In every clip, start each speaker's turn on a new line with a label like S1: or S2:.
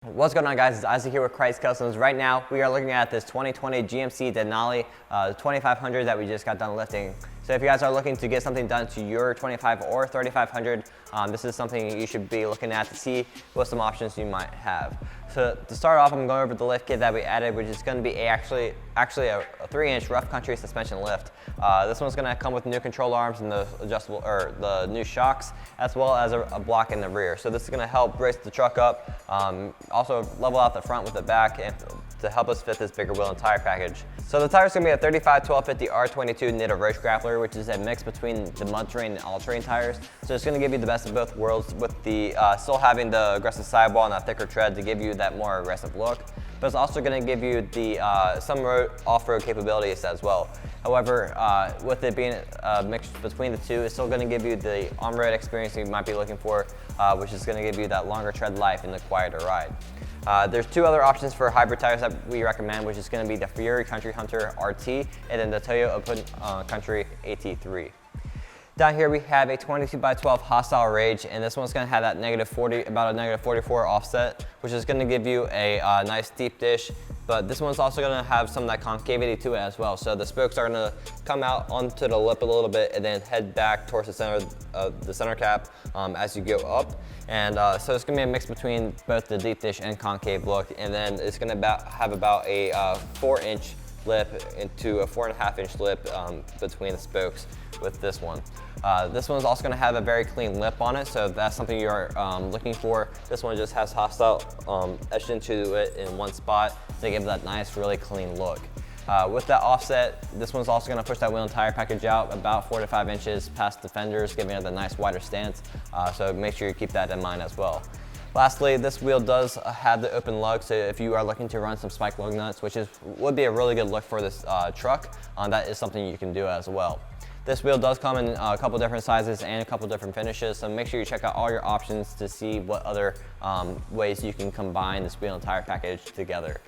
S1: What's going on, guys? It's Isaac here with Krietz Customs. Right now, we are looking at this 2020 GMC Denali 2500 that we just got done lifting. So if you guys are looking to get something done to your 25 or 3500, this is something you should be looking at to see what some options you might have. So to start off, I'm going over the lift kit that we added, which is going to be actually a 3-inch rough country suspension lift. This one's going to come with new control arms and the adjustable or the new shocks, as well as a block in the rear. So this is going to help brace the truck up, also level out the front with the back, and to help us fit this bigger wheel and tire package. So the tire is going to be a 35 1250 R22 Nitto Road Grappler, which is a mix between the mud terrain and all terrain tires. So it's going to give you the best of both worlds, with the still having the aggressive sidewall and a thicker tread to give you that more aggressive look. But it's also going to give you the some off-road capabilities as well. However, with it being mixed between the two, it's still going to give you the on-road experience you might be looking for, which is going to give you that longer tread life and the quieter ride. There's two other options for hybrid tires that we recommend, which is going to be the Fury Country Hunter RT and then the Toyo Open Country AT3. Down here we have a 22x12 hostile rage, and this one's going to have that about a negative 44 offset, which is going to give you a nice deep dish. But this one's also going to have some of that concavity to it as well. So the spokes are going to come out onto the lip a little bit and then head back towards the center cap as you go up. And so it's going to be a mix between both the deep dish and concave look. And then it's going to have about a 4-inch lip into a 4.5-inch lip between the spokes with this one. This one's also going to have a very clean lip on it, so if that's something you're looking for, this one just has hostile etched into it in one spot to give that nice, really clean look. With that offset, this one's also going to push that wheel and tire package out about 4 to 5 inches past the fenders, giving it a nice wider stance, so make sure you keep that in mind as well. Lastly, this wheel does have the open lug, so if you are looking to run some spike lug nuts, which would be a really good look for this truck, that is something you can do as well. This wheel does come in a couple different sizes and a couple different finishes, so make sure you check out all your options to see what other ways you can combine this wheel and tire package together.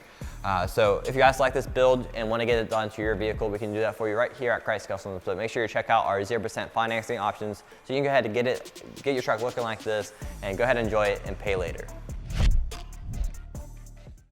S1: So if you guys like this build and want to get it done to your vehicle, we can do that for you right here at Krietz Customs. But make sure you check out our 0% financing options so you can go ahead and get your truck looking like this and go ahead and enjoy it and pay later.